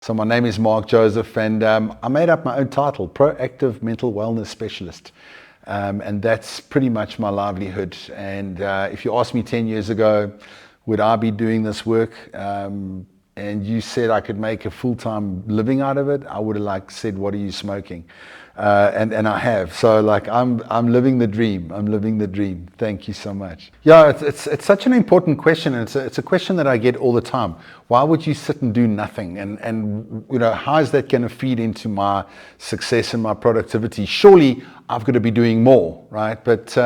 So my name is Mark Joseph, and I made up my own title, Proactive Mental Wellness Specialist. And that's pretty much my livelihood. And if you asked me 10 years ago, would I be doing this work? And you said I could make a full-time living out of it, I would have said, what are you smoking? And I have. So I'm living the dream. I'm living the dream. Thank you so much. Yeah, it's such an important question, and it's a question that I get all the time. Why would you sit and do nothing? And how is that going to feed into my success and my productivity? Surely I've got to be doing more, right? But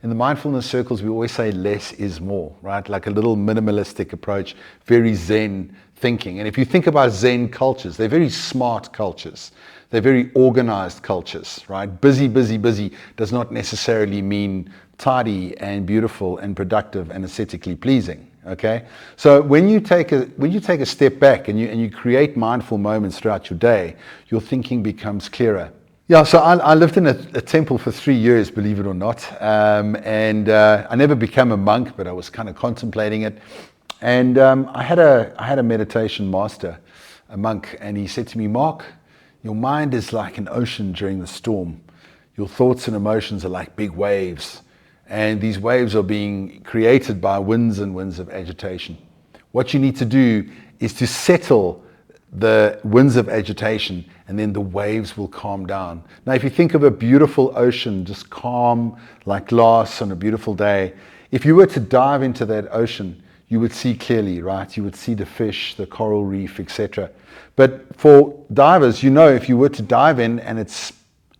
in the mindfulness circles, we always say less is more, right? Like a little minimalistic approach, very Zen thinking. And if you think about Zen cultures, they're very smart cultures. They're very organized cultures, right? Busy, busy, busy does not necessarily mean tidy and beautiful and productive and aesthetically pleasing, okay? So when you take a step back and you create mindful moments throughout your day, your thinking becomes clearer. Yeah, so I lived in a temple for 3 years, believe it or not, and I never became a monk, but I was kind of contemplating it. And I had a meditation master, a monk, and he said to me, Mark, your mind is like an ocean during the storm. Your thoughts and emotions are like big waves, and these waves are being created by winds and winds of agitation. What you need to do is to settle the winds of agitation, and then the waves will calm down. Now, if you think of a beautiful ocean, just calm like glass on a beautiful day, if you were to dive into that ocean, you would see clearly, right? You would see the fish, the coral reef, etc. But for divers, if you were to dive in and it's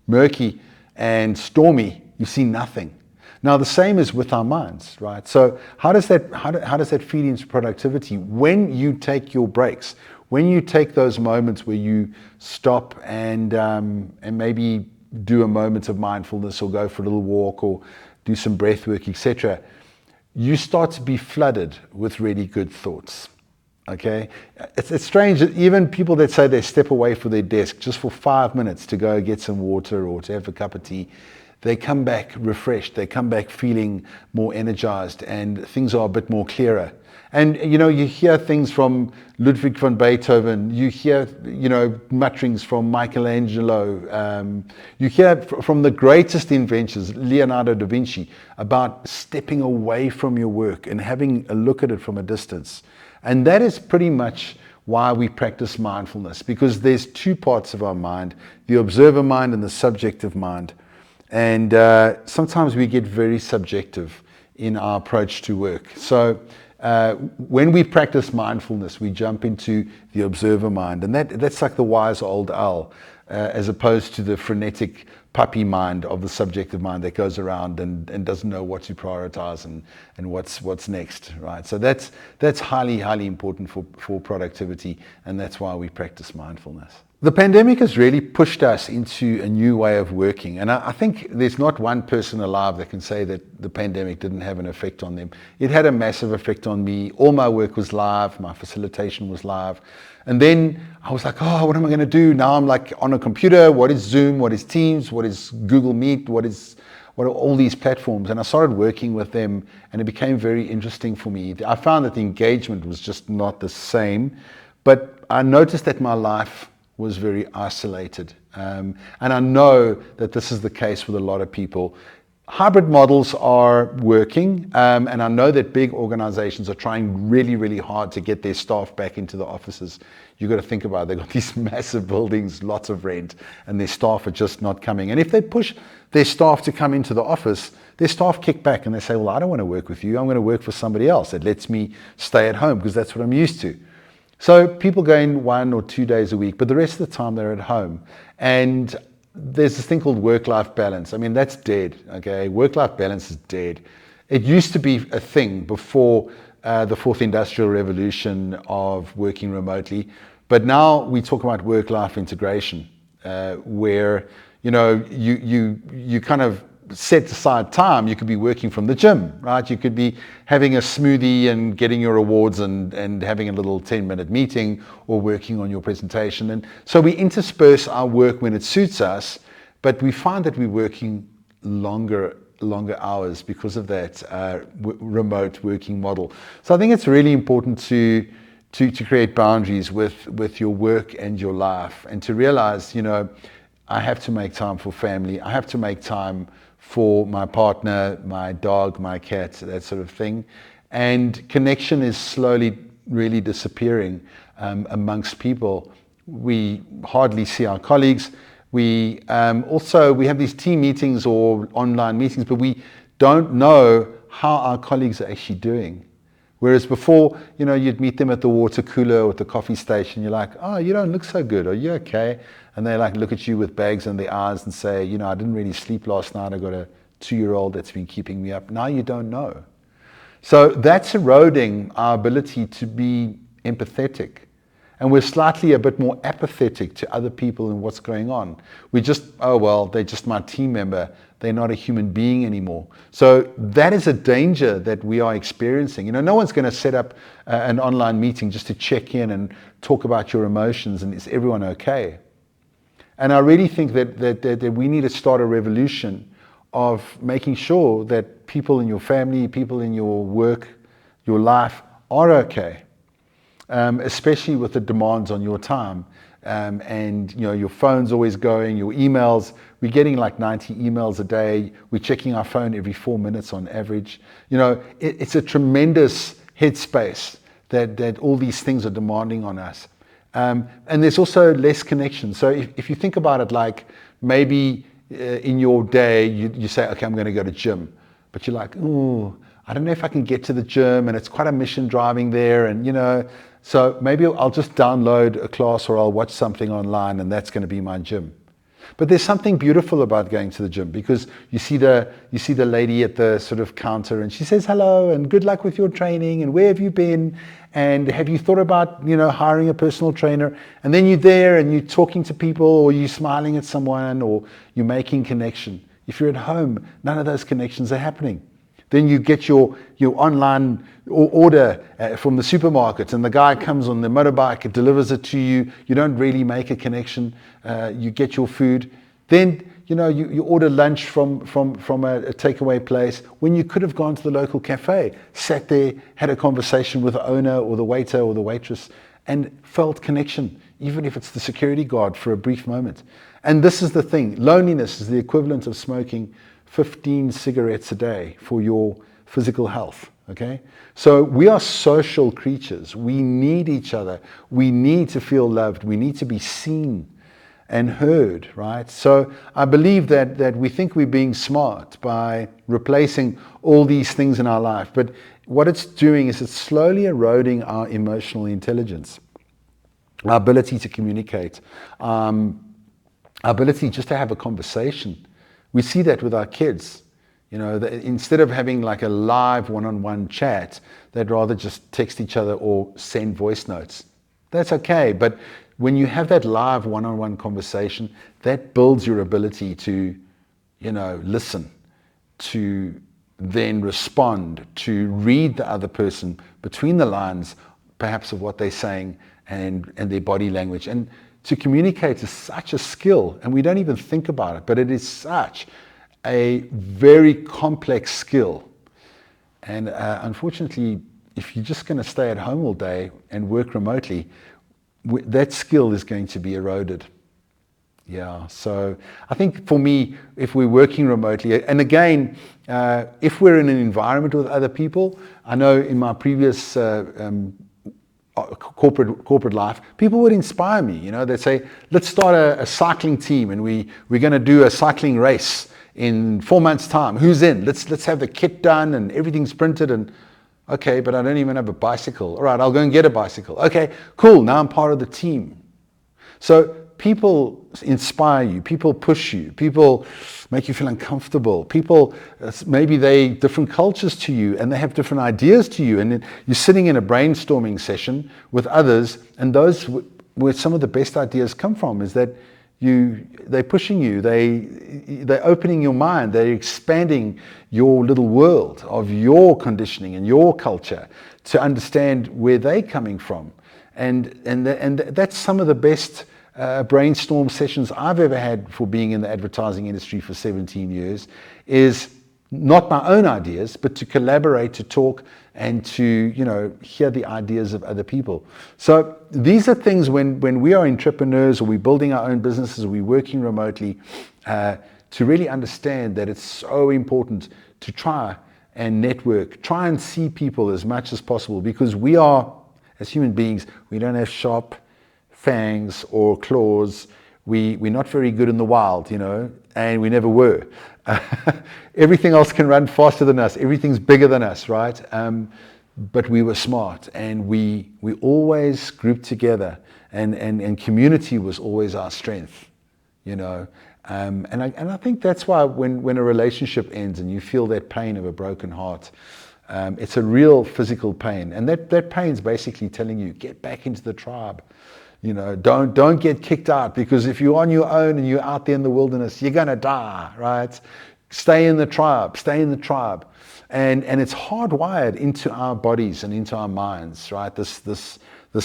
murky and stormy, you see nothing. Now, the same is with our minds, right? So how does that feed into productivity? When you take your breaks, when you take those moments where you stop and maybe do a moment of mindfulness or go for a little walk or do some breath work, etc., you start to be flooded with really good thoughts. Okay, it's strange that even people that say they step away from their desk just for 5 minutes to go get some water or to have a cup of tea, they come back refreshed, they come back feeling more energized, and things are a bit more clearer. And you hear things from Ludwig van Beethoven, you hear mutterings from Michelangelo, you hear from the greatest inventors, Leonardo da Vinci, about stepping away from your work and having a look at it from a distance. And that is pretty much why we practice mindfulness, because there's two parts of our mind, the observer mind and the subjective mind. And sometimes we get very subjective in our approach to work. So when we practice mindfulness, we jump into the observer mind. And that's like the wise old owl, as opposed to the frenetic puppy mind of the subjective mind that goes around and doesn't know what to prioritize and what's next, right? So that's highly, highly important for productivity, and that's why we practice mindfulness. The pandemic has really pushed us into a new way of working, and I think there's not one person alive that can say that the pandemic didn't have an effect on them. It had a massive effect on me. All my work was live, my facilitation was live. And then I was like, oh, what am I going to do? Now I'm like on a computer. What is Zoom? What is Teams? What is Google Meet? What are all these platforms? And I started working with them, and it became very interesting for me. I found that the engagement was just not the same, but I noticed that my life was very isolated. And I know that this is the case with a lot of people. Hybrid models are working, and I know that big organizations are trying really, really hard to get their staff back into the offices. You've got to think about it. They've got these massive buildings, lots of rent, and their staff are just not coming. And if they push their staff to come into the office, their staff kick back and they say, well, I don't want to work with you. I'm going to work for somebody else that lets me stay at home because that's what I'm used to. So people go in 1 or 2 days a week, but the rest of the time they're at home. And there's this thing called work-life balance. I mean, that's dead, okay? Work-life balance is dead. It used to be a thing before the fourth industrial revolution of working remotely, but now we talk about work-life integration, where you kind of set aside time. You could be working from the gym, right? You could be having a smoothie and getting your awards and having a little 10-minute meeting, or working on your presentation. And so we intersperse our work when it suits us, but we find that we're working longer hours because of that remote working model. So I think it's really important to to create boundaries with your work and your life, and to realize, I have to make time for family. I have to make time for my partner, my dog, my cat, that sort of thing. And connection is slowly really disappearing amongst people. We hardly see our colleagues. We have these team meetings or online meetings, but we don't know how our colleagues are actually doing. Whereas before, you'd meet them at the water cooler or at the coffee station. You're like, oh, you don't look so good. Are you okay? And they look at you with bags in their eyes and say, I didn't really sleep last night. I got a 2-year-old that's been keeping me up. Now you don't know. So that's eroding our ability to be empathetic. And we're slightly a bit more apathetic to other people and what's going on. We just, oh, well, they're just my team member. They're not a human being anymore. So that is a danger that we are experiencing. No one's going to set up an online meeting just to check in and talk about your emotions and is everyone okay? And I really think that we need to start a revolution of making sure that people in your family, people in your work, your life are okay. Especially with the demands on your time. And your phone's always going, your emails, we're getting like 90 emails a day. We're checking our phone every 4 minutes on average. It's a tremendous headspace that all these things are demanding on us. And there's also less connection. So if you think about it, like maybe in your day, you say, okay, I'm going to go to gym. But you're like, oh, I don't know if I can get to the gym, and it's quite a mission driving there, and so maybe I'll just download a class or I'll watch something online, and that's going to be my gym. But there's something beautiful about going to the gym, because you see the lady at the sort of counter, and she says hello and good luck with your training and where have you been and have you thought about hiring a personal trainer, and then you're there and you're talking to people or you're smiling at someone or you're making connection. If you're at home, none of those connections are happening. Then you get your online order from the supermarket, and the guy comes on the motorbike and delivers it to you. You don't really make a connection. You get your food. Then you order lunch from a takeaway place when you could have gone to the local cafe, sat there, had a conversation with the owner or the waiter or the waitress, and felt connection, even if it's the security guard for a brief moment. And this is the thing. Loneliness is the equivalent of smoking 15 cigarettes a day for your physical health, okay? So we are social creatures. We need each other. We need to feel loved. We need to be seen and heard, right? So I believe that we think we're being smart by replacing all these things in our life, but what it's doing is it's slowly eroding our emotional intelligence, our ability to communicate, our ability just to have a conversation. We see that with our kids. Instead of having like a live one-on-one chat, they'd rather just text each other or send voice notes. That's okay, but when you have that live one-on-one conversation, that builds your ability to, listen, to then respond, to read the other person between the lines, perhaps of what they're saying and their body language. And to communicate is such a skill, and we don't even think about it, but it is such a very complex skill. And unfortunately, if you're just going to stay at home all day and work remotely, that skill is going to be eroded. Yeah, so I think for me, if we're working remotely, and again, if we're in an environment with other people, I know in my previous corporate life, people would inspire me. They'd say, let's start a cycling team, and we're going to do a cycling race in 4 months' time. Who's in? Let's have the kit done and everything's printed. And okay, but I don't even have a bicycle. All right, I'll go and get a bicycle. Okay, cool. Now I'm part of the team. So people inspire you. People push you. People make you feel uncomfortable. People, maybe they different cultures to you and they have different ideas to you. And you're sitting in a brainstorming session with others, and those where some of the best ideas come from is that they're pushing you, they're opening your mind, they're expanding your little world of your conditioning and your culture to understand where they're coming from. And that's some of the best brainstorm sessions I've ever had for being in the advertising industry for 17 years, is not my own ideas, but to collaborate, to talk and to, you know, hear the ideas of other people. So these are things when we are entrepreneurs, or we're building our own businesses, or we're working remotely, to really understand that it's so important to try and network, try and see people as much as possible, because we are, as human beings, we don't have sharp fangs or claws. We're not very good in the wild, you know, and we never were. Everything else can run faster than us. Everything's bigger than us, right? But we were smart, and we always grouped together, and community was always our strength, you know. And I think that's why when a relationship ends and you feel that pain of a broken heart, it's a real physical pain, and that pain's basically telling you, get back into the tribe. You know, don't get kicked out, because if you're on your own and you're out there in the wilderness, you're gonna die, right? Stay in the tribe, stay in the tribe. And it's hardwired into our bodies and into our minds, right? This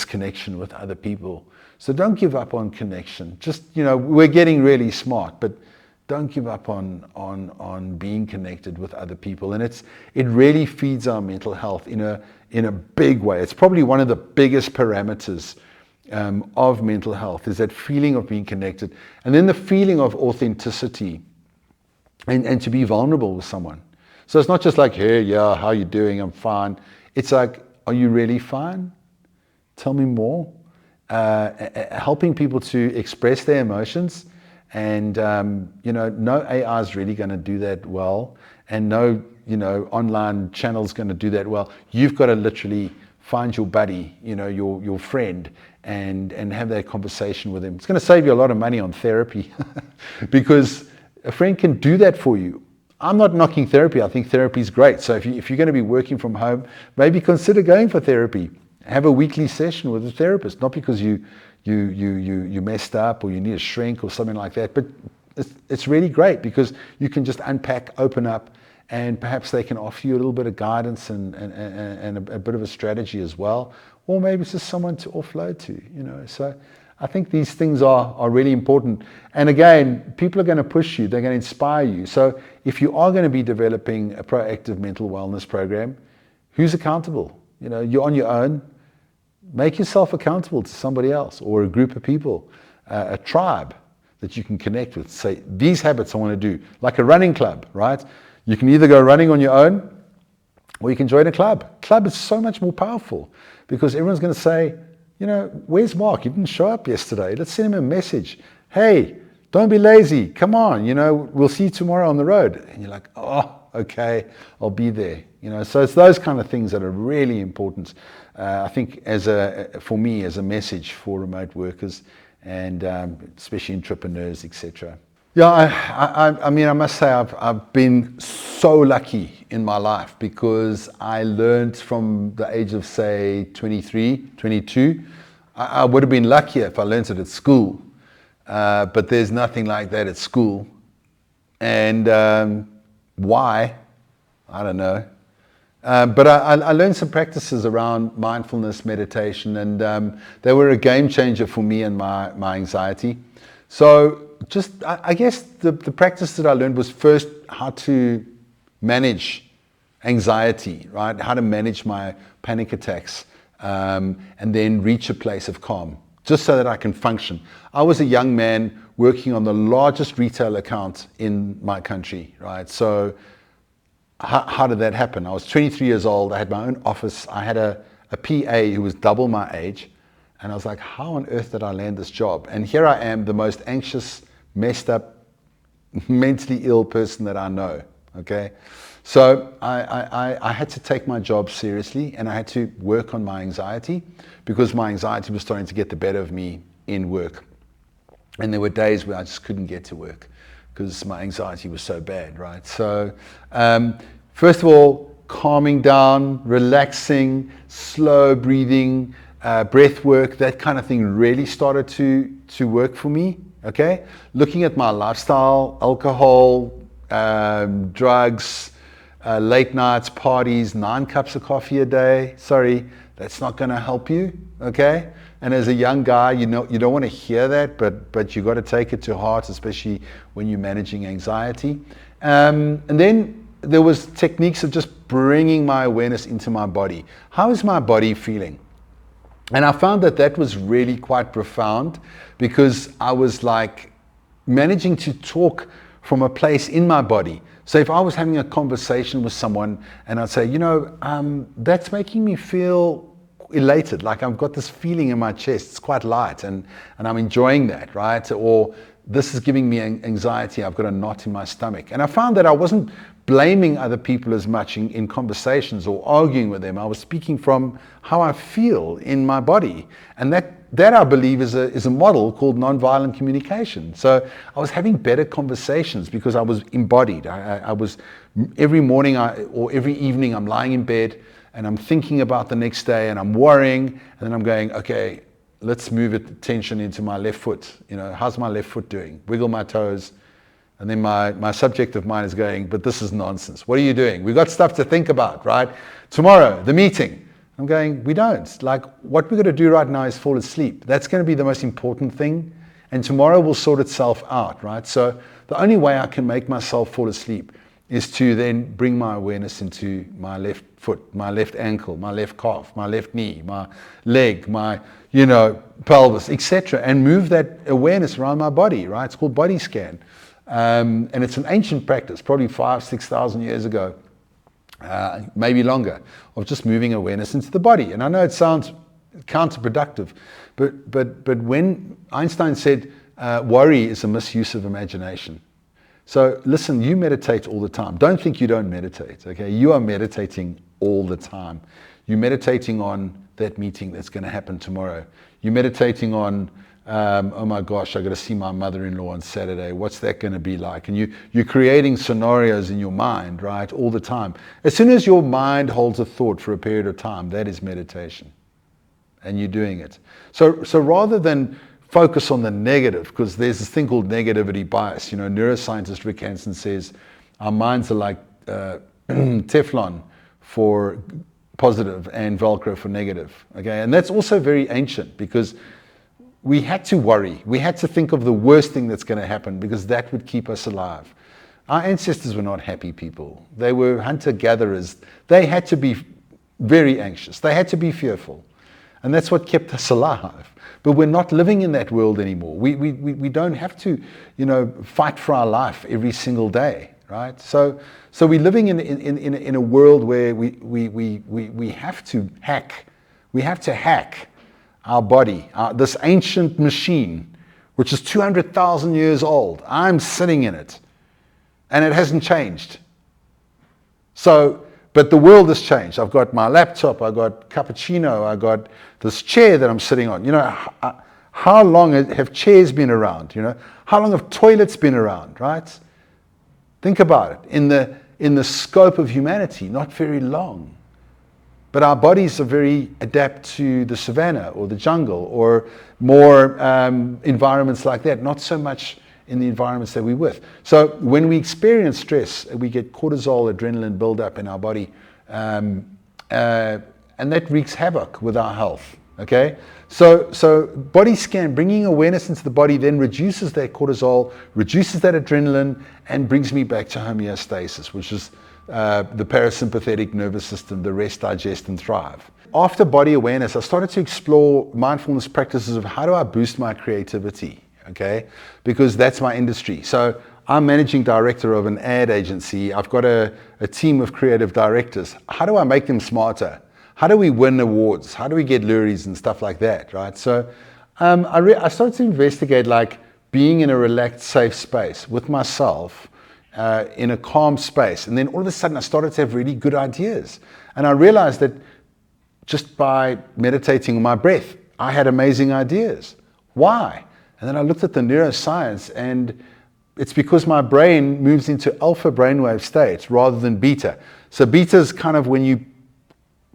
connection with other people. So don't give up on connection. Just, you know, we're getting really smart, but don't give up on being connected with other people. And it really feeds our mental health in a big way. It's probably one of the biggest parameters of mental health, is that feeling of being connected, and then the feeling of authenticity, and to be vulnerable with someone. So it's not just like, hey, yeah, how you doing? I'm fine. It's like, are you really fine? Tell me more. Helping people to express their emotions, and you know, no AI is really going to do that well, and no, you know, online channel's going to do that well. You've got to literally find your buddy, you know, your friend, and have that conversation with him. It's going to save you a lot of money on therapy because a friend can do that for you. I'm not knocking therapy. I think therapy is great. So if you're going to be working from home, maybe consider going for therapy. Have a weekly session with a therapist, not because you messed up or you need a shrink or something like that, but it's really great because you can just unpack, open up, and perhaps they can offer you a little bit of guidance and a bit of a strategy as well. Or maybe it's just someone to offload to, you know. So I think these things are really important. And again, people are going to push you. They're going to inspire you. So if you are going to be developing a proactive mental wellness program, who's accountable? You know, you're on your own. Make yourself accountable to somebody else or a group of people, a tribe that you can connect with. Say, these habits I want to do, like a running club, right? You can either go running on your own, or you can join a club. Club is so much more powerful because everyone's going to say, you know, where's Mark? He didn't show up yesterday. Let's send him a message. Hey, don't be lazy. Come on, you know, we'll see you tomorrow on the road. And you're like, oh, okay, I'll be there. You know, so it's those kind of things that are really important. I think for me as a message for remote workers and especially entrepreneurs, etc. Yeah, I mean, I must say I've been so lucky in my life because I learned from the age of, say, 23, 22. I would have been luckier if I learned it at school, but there's nothing like that at school. And why? I don't know. But I learned some practices around mindfulness, meditation, and they were a game changer for me and my anxiety. So just, I guess the practice that I learned was first how to manage anxiety, right? How to manage my panic attacks, and then reach a place of calm, just so that I can function. I was a young man working on the largest retail account in my country, right? So how did that happen? I was 23 years old. I had my own office. I had a PA who was double my age. And I was like, how on earth did I land this job? And here I am, the most anxious, messed up, mentally ill person that I know, okay? So I had to take my job seriously, and I had to work on my anxiety because my anxiety was starting to get the better of me in work. And there were days where I just couldn't get to work because my anxiety was so bad, right? So first of all, calming down, relaxing, slow breathing, breath work, that kind of thing really started to work for me, okay? Looking at my lifestyle, alcohol, drugs, late nights, parties, 9 cups of coffee a day, sorry, that's not gonna help you, okay? And as a young guy, you know, you don't want to hear that, but you got to take it to heart, especially when you're managing anxiety. And then there was techniques of just bringing my awareness into my body. How is my body feeling? And I found that that was really quite profound, because I was like managing to talk from a place in my body. So if I was having a conversation with someone and I'd say, that's making me feel elated, like I've got this feeling in my chest, it's quite light, and I'm enjoying that, right? Or this is giving me anxiety, I've got a knot in my stomach. And I found that I wasn't blaming other people as much in conversations or arguing with them. I was speaking from how I feel in my body. And that I believe is a model called nonviolent communication. So I was having better conversations because I was embodied. I was, every morning or every evening, I'm lying in bed and I'm thinking about the next day and I'm worrying, and then I'm going, okay, let's move attention into my left foot. How's my left foot doing? Wiggle my toes. And then my subjective mind is going, but this is nonsense. What are you doing? We've got stuff to think about, right? Tomorrow, the meeting. I'm going, we don't. Like, what we're going to do right now is fall asleep. That's going to be the most important thing. And tomorrow will sort itself out, right? So the only way I can make myself fall asleep is to then bring my awareness into my left foot, my left ankle, my left calf, my left knee, my leg, my, pelvis, etc. And move that awareness around my body, right? It's called body scan. And it's an ancient practice, probably 5,000-6,000 years ago, maybe longer, of just moving awareness into the body. And I know it sounds counterproductive, but when Einstein said worry is a misuse of imagination. So listen, you meditate all the time. Don't think you don't meditate, okay? You are meditating all the time. You're meditating on that meeting that's going to happen tomorrow. You're meditating on, oh my gosh, I got to see my mother-in-law on Saturday. What's that going to be like? And you're creating scenarios in your mind, right, all the time. As soon as your mind holds a thought for a period of time, that is meditation. And you're doing it. So rather than focus on the negative, because there's this thing called negativity bias. Neuroscientist Rick Hansen says our minds are like Teflon for positive and Velcro for negative. Okay, and that's also very ancient, because we had to worry. We had to think of the worst thing that's going to happen, because that would keep us alive. Our ancestors were not happy people. They were hunter-gatherers. They had to be very anxious. They had to be fearful. And that's what kept us alive. But we're not living in that world anymore. We don't have to, fight for our life every single day, right? So we're living in a world where we have to hack. We have to hack our body, this ancient machine, which is 200,000 years old. I'm sitting in it, and it hasn't changed. But the world has changed. I've got my laptop, I've got cappuccino, I've got this chair that I'm sitting on. How long have chairs been around? How long have toilets been around, right? Think about it. In the scope of humanity, not very long. But our bodies are very adapt to the savannah or the jungle or more environments like that, not so much in the environments that we're with. So when we experience stress, we get cortisol, adrenaline build up in our body, and that wreaks havoc with our health, okay? So body scan, bringing awareness into the body, then reduces that cortisol, reduces that adrenaline, and brings me back to homeostasis, which is the parasympathetic nervous system, the rest, digest, and thrive. After body awareness, I started to explore mindfulness practices of how do I boost my creativity, okay? Because that's my industry. So I'm managing director of an ad agency. I've got a team of creative directors. How do I make them smarter? How do we win awards? How do we get lurries and stuff like that, right? So I started to investigate like being in a relaxed, safe space with myself, in a calm space. And then all of a sudden I started to have really good ideas. And I realized that just by meditating on my breath, I had amazing ideas. Why? And then I looked at the neuroscience, and it's because my brain moves into alpha brainwave states rather than beta. So beta is kind of when you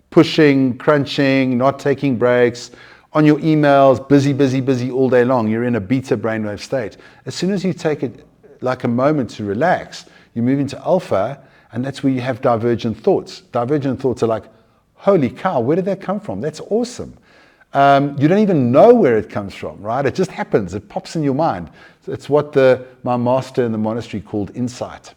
pushing, crunching, not taking breaks, on your emails, busy all day long. You're in a beta brainwave state. As soon as you take it like a moment to relax, you move into alpha, and that's where you have divergent thoughts. Divergent thoughts are like, holy cow, where did that come from? That's awesome. You don't even know where it comes from, right? It just happens. It pops in your mind. It's what my master in the monastery called insight.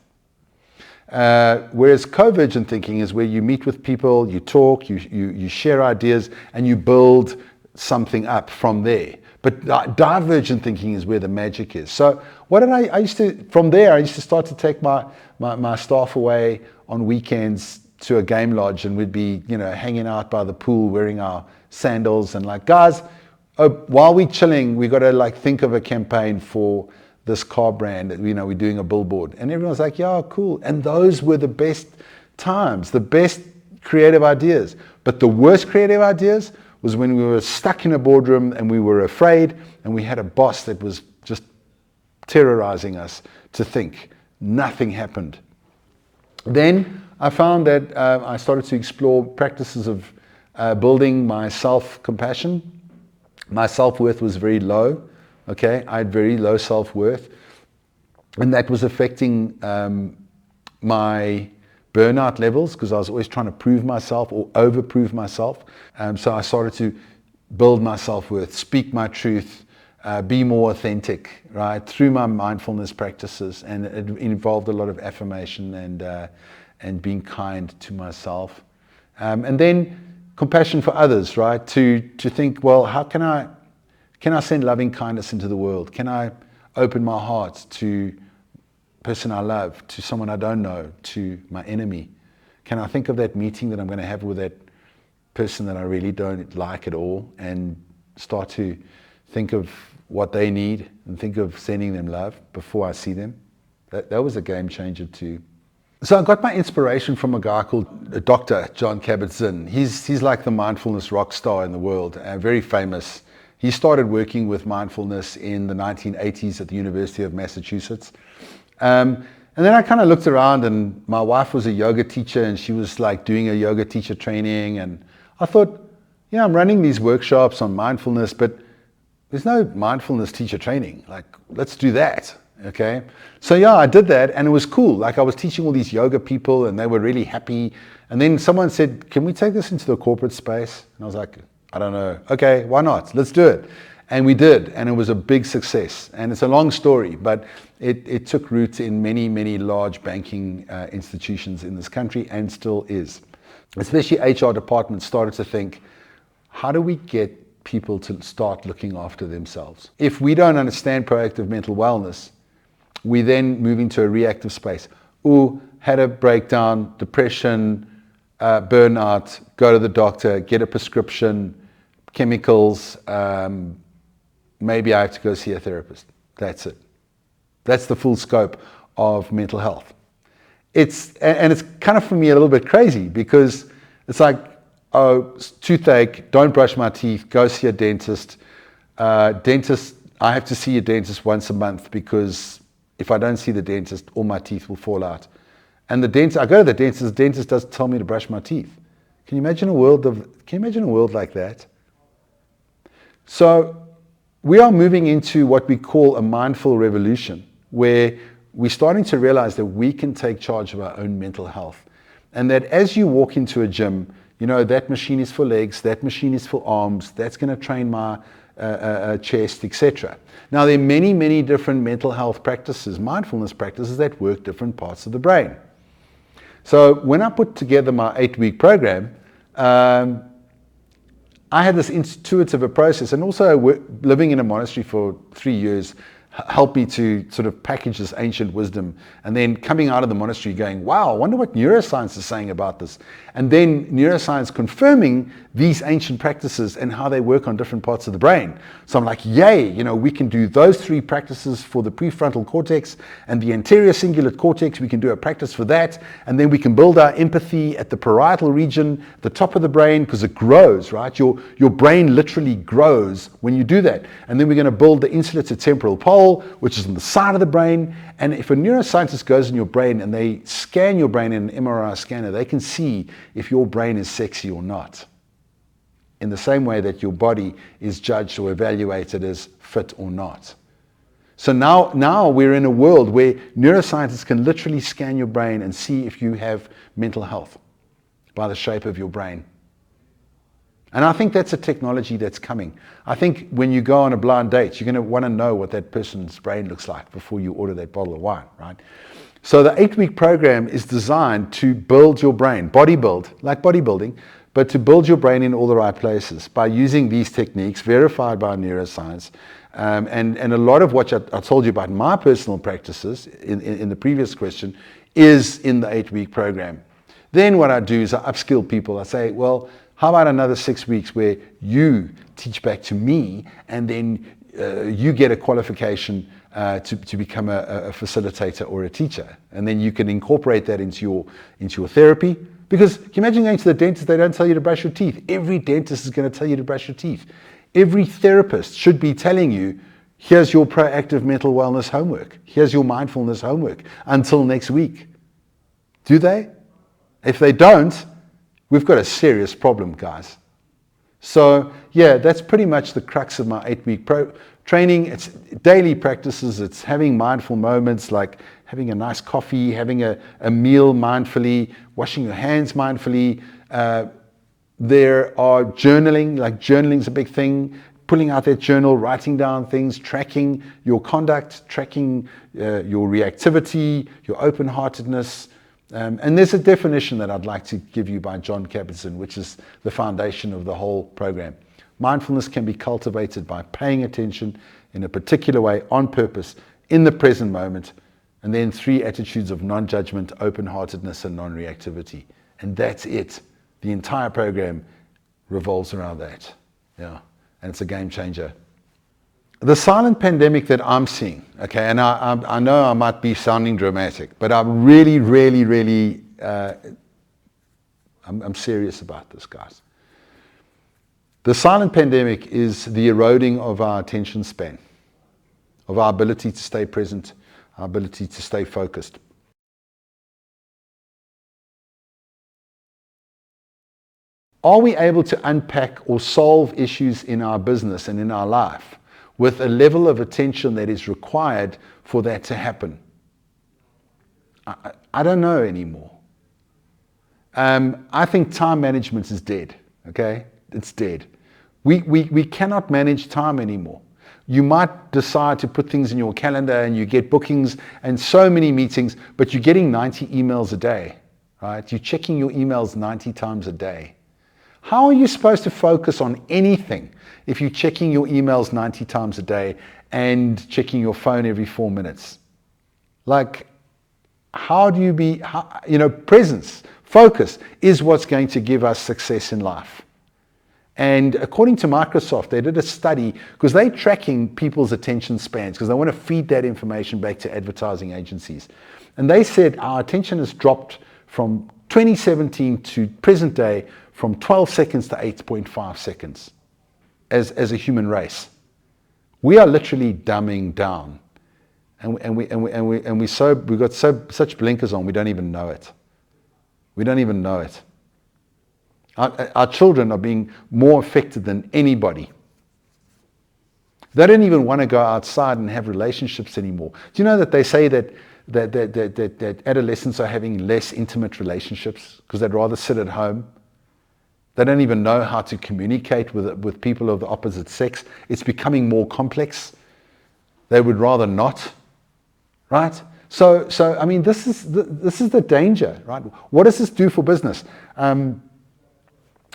Whereas convergent thinking is where you meet with people, you talk, you share ideas, and you build something up from there. But divergent thinking is where the magic is. So what did I used to, from there, I used to start to take my staff away on weekends to a game lodge, and we'd be, hanging out by the pool wearing our sandals and like, guys, while we're chilling, we got to think of a campaign for this car brand that, we're doing a billboard. And everyone's like, yeah, cool. And those were the best times, the best creative ideas. But the worst creative ideas was when we were stuck in a boardroom and we were afraid and we had a boss that was just terrorizing us to think. Nothing happened. Then I found that I started to explore practices of building my self-compassion. My self-worth was very low. Okay, I had very low self-worth, and that was affecting my burnout levels because I was always trying to prove myself or over-prove myself. So I started to build my self-worth, speak my truth, be more authentic, right, through my mindfulness practices, and it involved a lot of affirmation and being kind to myself, and then compassion for others, right? To think, well, how can I send loving kindness into the world? Can I open my heart to a person I love, to someone I don't know, to my enemy? Can I think of that meeting that I'm going to have with that person that I really don't like at all, and start to think of what they need and think of sending them love before I see them? That was a game changer too. So I got my inspiration from a guy called Dr. John Kabat-Zinn. He's like the mindfulness rock star in the world, very famous. He started working with mindfulness in the 1980s at the University of Massachusetts. And then I kind of looked around, and my wife was a yoga teacher, and she was doing a yoga teacher training. And I thought, I'm running these workshops on mindfulness, but there's no mindfulness teacher training. Let's do that. Okay. So I did that, and it was cool. I was teaching all these yoga people, and they were really happy. And then someone said, can we take this into the corporate space? And I was like, I don't know. Okay, why not? Let's do it. And we did, and it was a big success. And it's a long story, but it took root in many, many large banking institutions in this country, and still is. Especially HR departments started to think, how do we get people to start looking after themselves? If we don't understand proactive mental wellness, we then move into a reactive space. Had a breakdown, depression, burnout, go to the doctor, get a prescription, chemicals, maybe I have to go see a therapist. That's it. That's the full scope of mental health. It's kind of for me a little bit crazy, because it's toothache, don't brush my teeth, go see a dentist. Dentist, I have to see a dentist once a month, because if I don't see the dentist, all my teeth will fall out. And I go to the dentist doesn't tell me to brush my teeth. Can you imagine a world like that? So we are moving into what we call a mindful revolution, where we're starting to realize that we can take charge of our own mental health. And that as you walk into a gym, that machine is for legs, that machine is for arms, that's going to train my chest, etc. Now, there are many, many different mental health practices, mindfulness practices, that work different parts of the brain. So when I put together my 8-week program, I had this intuitive process, and also living in a monastery for 3 years helped me to sort of package this ancient wisdom, and then coming out of the monastery going, wow, I wonder what neuroscience is saying about this. And then neuroscience confirming these ancient practices and how they work on different parts of the brain. So I'm like, yay, we can do those 3 practices for the prefrontal cortex and the anterior cingulate cortex. We can do a practice for that, and then we can build our empathy at the parietal region, the top of the brain, because it grows, right? Your brain literally grows when you do that. And then we're going to build the insulator temporal pole, which is on the side of the brain. And if a neuroscientist goes in your brain and they scan your brain in an MRI scanner, they can see if your brain is sexy or not, in the same way that your body is judged or evaluated as fit or not. So now we're in a world where neuroscientists can literally scan your brain and see if you have mental health by the shape of your brain. And I think that's a technology that's coming. I think when you go on a blind date, you're going to want to know what that person's brain looks like before you order that bottle of wine, right? So the 8-week program is designed to build your brain, like bodybuilding, but to build your brain in all the right places by using these techniques verified by neuroscience. And a lot of what I told you about my personal practices in the previous question is in the 8-week program. Then what I do is I upskill people. I say, well, how about another 6 weeks where you teach back to me and then you get a qualification to become a facilitator or a teacher. And then you can incorporate that into your therapy. Because can you imagine going to the dentist, they don't tell you to brush your teeth. Every dentist is going to tell you to brush your teeth. Every therapist should be telling you, here's your proactive mental wellness homework. Here's your mindfulness homework until next week. Do they? If they don't, we've got a serious problem, guys. So yeah, that's pretty much the crux of my 8-week training. It's daily practices. It's having mindful moments like having a nice coffee, having a meal mindfully, washing your hands mindfully. There are journaling, like journaling's a big thing. Pulling out that journal, writing down things, tracking your conduct, tracking your reactivity, your open-heartedness. And there's a definition that I'd like to give you by John Kabat-Zinn, which is the foundation of the whole program. Mindfulness can be cultivated by paying attention in a particular way, on purpose, in the present moment, and then 3 attitudes of non-judgment, open-heartedness, and non-reactivity. And that's it. The entire program revolves around that. Yeah, and it's a game changer. The silent pandemic that I'm seeing, okay, and I know I might be sounding dramatic, but I'm really, I'm serious about this, guys. The silent pandemic is the eroding of our attention span, of our ability to stay present, our ability to stay focused. Are we able to unpack or solve issues in our business and in our life with a level of attention that is required for that to happen? I don't know anymore. I think time management is dead, okay? It's dead. We cannot manage time anymore. You might decide to put things in your calendar and you get bookings and so many meetings, but you're getting 90 emails a day, right? You're checking your emails 90 times a day. How are you supposed to focus on anything if you're checking your emails 90 times a day and checking your phone every 4 minutes? Like, how do you be, presence, focus is what's going to give us success in life. And according to Microsoft, they did a study because they're tracking people's attention spans because they want to feed that information back to advertising agencies. And they said our attention has dropped from 2017 to present day from 12 seconds to 8.5 seconds as a human race. We are literally dumbing down. We've got such blinkers on, we don't even know it. We don't even know it. Our children are being more affected than anybody. They don't even want to go outside and have relationships anymore. Do you know that they say that adolescents are having less intimate relationships because they'd rather sit at home? They don't even know how to communicate with people of the opposite sex. It's becoming more complex. They would rather not, right? So I mean, this is the danger, right? What does this do for business?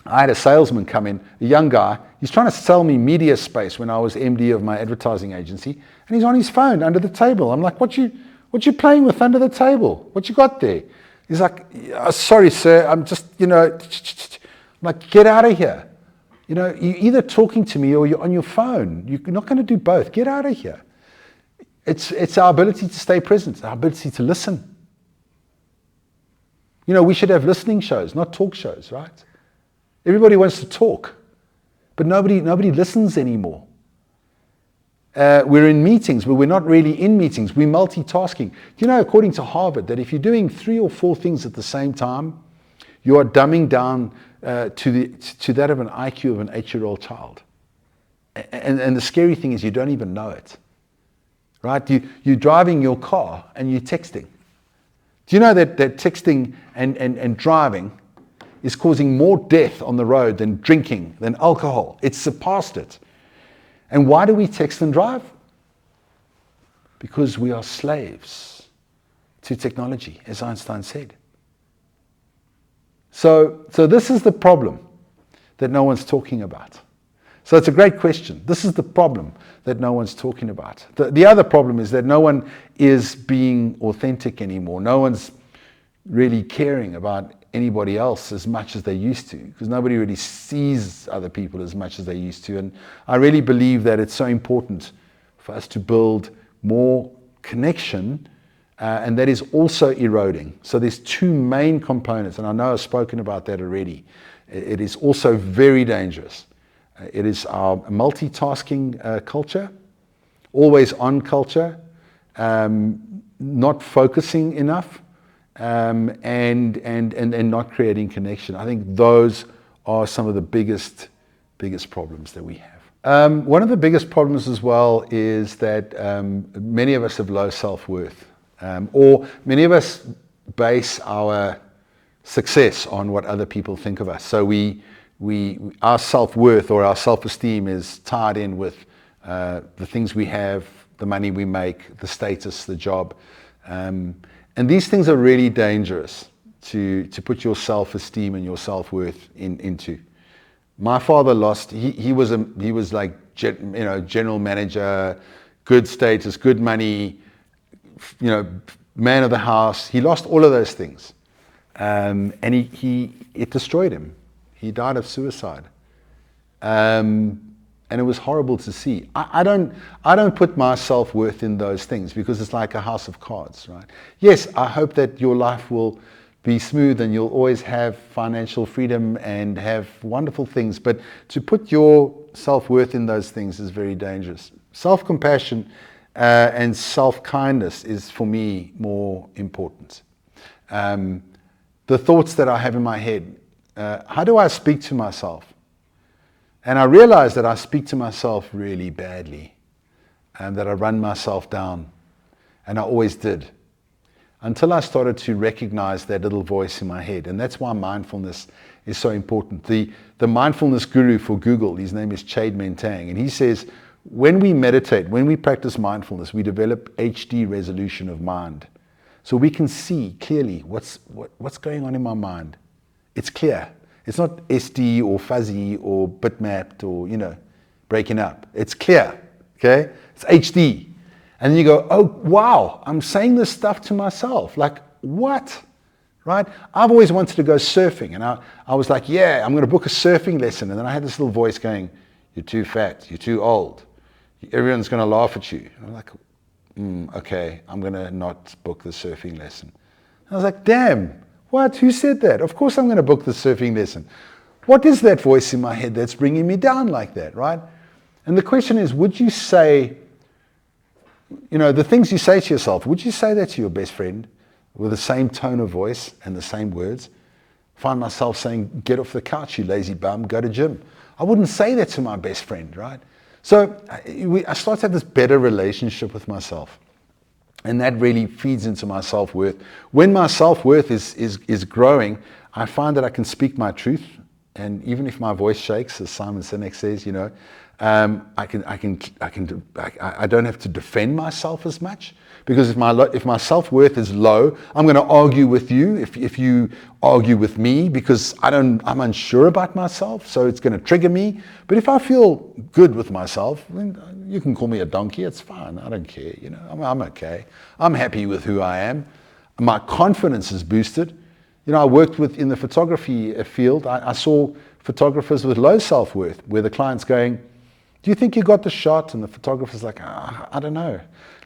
I had a salesman come in, a young guy. He's trying to sell me media space when I was MD of my advertising agency, and he's on his phone under the table. I'm like, what you playing with under the table? What you got there? He's like, sorry, sir, I'm just, I'm like, get out of here. You're either talking to me or you're on your phone. You're not going to do both. Get out of here. It's our ability to stay present, our ability to listen. We should have listening shows, not talk shows, right? Everybody wants to talk, but nobody listens anymore. We're in meetings, but we're not really in meetings. We're multitasking. Do you know, according to Harvard, that if you're doing 3 or 4 things at the same time, you are dumbing down to that of an IQ of an 8-year-old child. And the scary thing is you don't even know it, right? You're driving your car and you're texting. Do you know that texting and driving is causing more death on the road than drinking, than alcohol. It's surpassed it. And why do we text and drive? Because we are slaves to technology, as Einstein said. So this is the problem that no one's talking about. So it's a great question. This is the problem that no one's talking about. The other problem is that no one is being authentic anymore. No one's really caring about anybody else as much as they used to, because nobody really sees other people as much as they used to. And I really believe that it's so important for us to build more connection, and that is also eroding. So there's two main components, and I know I've spoken about that already. It is also very dangerous. It is our multitasking culture, always on culture, not focusing enough, and not creating connection. I think those are some of the biggest problems that we have. One of the biggest problems as well is that many of us have low self-worth, or many of us base our success on what other people think of us. So our self-worth or our self-esteem is tied in with the things we have, the money we make, the status, the job. And these things are really dangerous to put your self-esteem and your self-worth into. My father lost, he was like, general manager, good status, good money, man of the house. He lost all of those things. And it destroyed him. He died of suicide. And it was horrible to see. I don't put my self-worth in those things because it's like a house of cards, right? Yes, I hope that your life will be smooth and you'll always have financial freedom and have wonderful things, but to put your self-worth in those things is very dangerous. Self-compassion and self-kindness is, for me, more important. The thoughts that I have in my head, how do I speak to myself? And I realize that I speak to myself really badly, and that I run myself down, and I always did, until I started to recognize that little voice in my head. And that's why mindfulness is so important. The mindfulness guru for Google, his name is Chade Mentang, and he says, when we meditate, when we practice mindfulness, we develop HD resolution of mind. So we can see clearly what's going on in my mind. It's clear. It's not SD or fuzzy or bitmapped or, breaking up. It's clear, okay? It's HD. And then you go, oh, wow, I'm saying this stuff to myself. Like, what? Right? I've always wanted to go surfing. And I was like, yeah, I'm going to book a surfing lesson. And then I had this little voice going, you're too fat, you're too old. Everyone's going to laugh at you. And I'm like, okay, I'm going to not book the surfing lesson. And I was like, damn. What? Who said that? Of course I'm going to book the surfing lesson. What is that voice in my head that's bringing me down like that, right? And the question is, would you say, the things you say to yourself, would you say that to your best friend with the same tone of voice and the same words? Find myself saying, get off the couch, you lazy bum, go to gym. I wouldn't say that to my best friend, right? So I start to have this better relationship with myself. And that really feeds into my self-worth. When my self-worth is growing, I find that I can speak my truth. And even if my voice shakes, as Simon Sinek says, I don't have to defend myself as much. Because if my self-worth is low, I'm going to argue with you if you argue with me, because I'm unsure about myself, so it's going to trigger me. But if I feel good with myself, then you can call me a donkey, it's fine, I don't care, I'm okay. I'm happy with who I am. My confidence is boosted. I worked in the photography field. I saw photographers with low self-worth, where the client's going, do you think you got the shot? And the photographer's like, I don't know.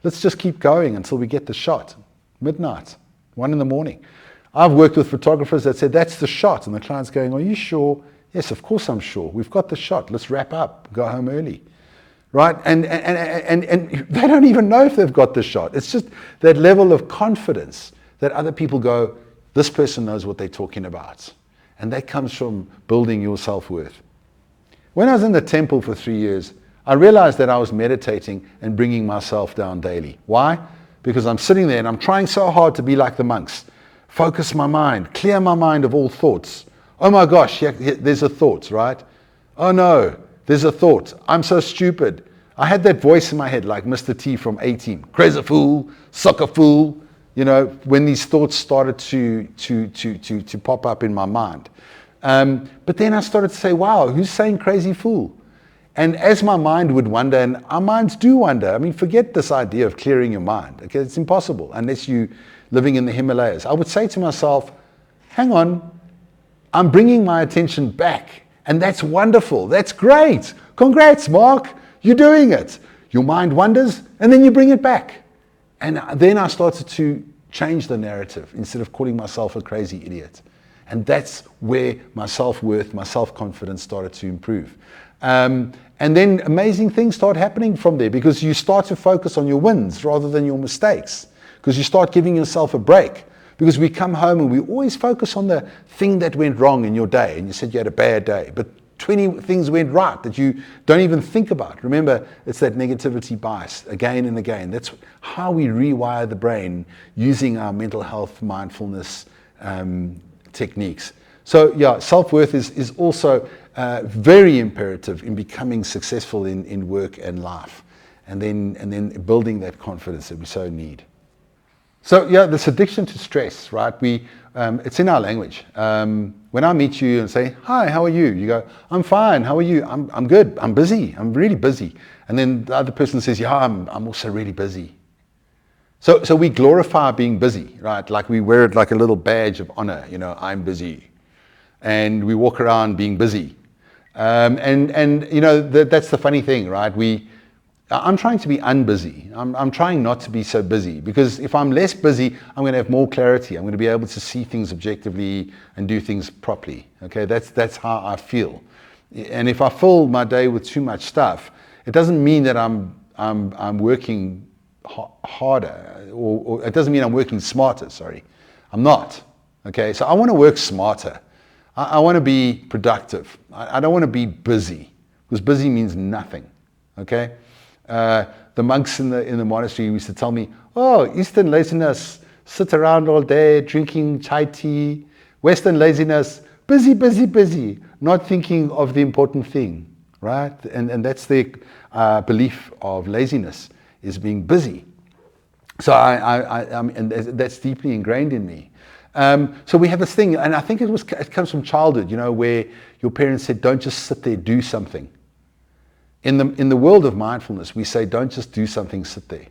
Let's just keep going until we get the shot. Midnight, 1 a.m. I've worked with photographers that said, that's the shot. And the client's going, are you sure? Yes, of course I'm sure. We've got the shot. Let's wrap up, go home early. Right? And they don't even know if they've got the shot. It's just that level of confidence that other people go, this person knows what they're talking about. And that comes from building your self-worth. When I was in the temple for 3 years, I realized that I was meditating and bringing myself down daily. Why? Because I'm sitting there and I'm trying so hard to be like the monks. Focus my mind, clear my mind of all thoughts Oh my gosh, there's a thought, right? Oh no, there's a thought. I'm so stupid. I had that voice in my head like Mr. T from A-Team. Crazy fool, sucker fool. When these thoughts started to pop up in my mind. But then I started to say, wow, who's saying crazy fool? And as my mind would wander, and our minds do wander. I mean, forget this idea of clearing your mind. Okay, it's impossible unless you're living in the Himalayas. I would say to myself, hang on, I'm bringing my attention back. And that's wonderful. That's great. Congrats, Mark. You're doing it. Your mind wanders, and then you bring it back. And then I started to change the narrative instead of calling myself a crazy idiot. And that's where my self-worth, my self-confidence started to improve. And then amazing things start happening from there because you start to focus on your wins rather than your mistakes. Because you start giving yourself a break. Because we come home and we always focus on the thing that went wrong in your day. And you said you had a bad day. But 20 things went right that you don't even think about. Remember, it's that negativity bias again and again. That's how we rewire the brain using our mental health mindfulness techniques. So yeah, self-worth is also very imperative in becoming successful in work and life, and then building that confidence that we so need. So yeah, this addiction to stress, right? It's in our language. When I meet you and say, hi, how are you? You go, I'm fine, how are you? I'm good, I'm busy, I'm really busy. And then the other person says, yeah, I'm also really busy. So we glorify being busy, right? Like we wear it like a little badge of honor, I'm busy. And we walk around being busy. That's the funny thing, right? I'm trying to be unbusy. I'm trying not to be so busy because if I'm less busy, I'm going to have more clarity. I'm going to be able to see things objectively and do things properly. Okay, that's how I feel. And if I fill my day with too much stuff, it doesn't mean that I'm working harder, or it doesn't mean I'm working smarter. Sorry, I'm not. Okay, so I want to work smarter. I want to be productive. I don't want to be busy because busy means nothing. Okay. The monks in the monastery used to tell me, oh, Eastern laziness, sit around all day drinking chai tea. Western laziness, busy, busy, busy, not thinking of the important thing, right? And that's the belief of laziness, is being busy. So and that's deeply ingrained in me. So we have this thing, and I think it comes from childhood, where your parents said, don't just sit there, do something. In the world of mindfulness, we say, don't just do something, sit there.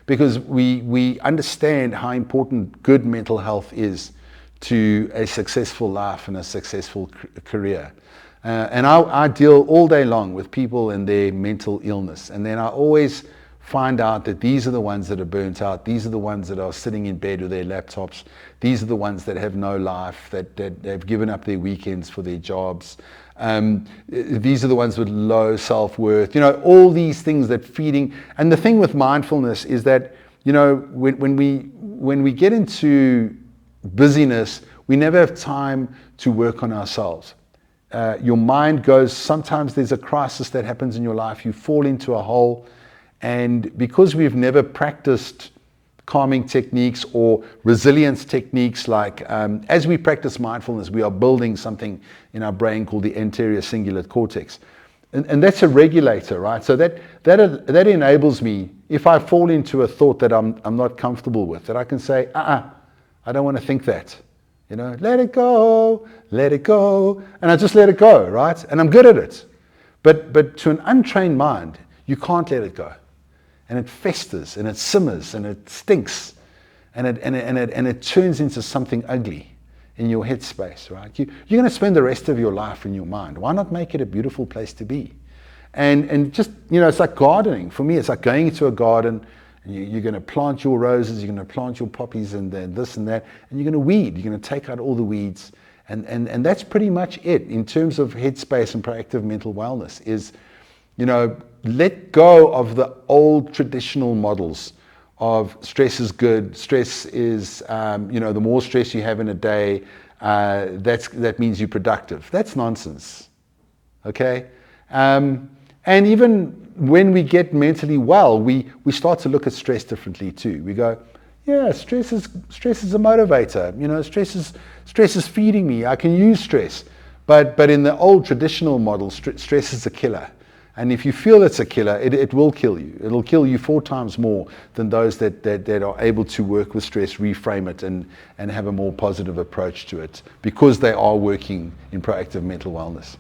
Because we understand how important good mental health is to a successful life and a successful career. And I deal all day long with people and their mental illness. And then I always find out that these are the ones that are burnt out. These are the ones that are sitting in bed with their laptops. These are the ones that have no life, that they've given up their weekends for their jobs. These are the ones with low self-worth, all these things that feeding. And the thing with mindfulness is that, when we get into busyness, we never have time to work on ourselves. Your mind goes, sometimes there's a crisis that happens in your life, you fall into a hole, and because we've never practiced calming techniques or resilience techniques, like as we practice mindfulness, we are building something in our brain called the anterior cingulate cortex. And that's a regulator, right? So that enables me, if I fall into a thought that I'm not comfortable with, that I can say, I don't want to think that. Let it go, and I just let it go, right? And I'm good at it. But to an untrained mind, you can't let it go. And it festers, and it simmers, and it stinks, and it turns into something ugly in your headspace, right? You're going to spend the rest of your life in your mind. Why not make it a beautiful place to be? And just, it's like gardening. For me, it's like going into a garden, and you're going to plant your roses, you're going to plant your poppies, and then this and that, and you're going to weed. You're going to take out all the weeds, and that's pretty much it in terms of headspace and proactive mental wellness. Is let go of the old traditional models of stress is good, stress is, the more stress you have in a day, that means you're productive. That's nonsense, okay? And even when we get mentally well, we start to look at stress differently too. We go, Yeah, stress is a motivator. You know, stress is feeding me. I can use stress, but in the old traditional model, stress is a killer. And if you feel it's a killer, it will kill you. It'll kill you 4 times more than those that are able to work with stress, reframe it, and have a more positive approach to it, because they are working in proactive mental wellness.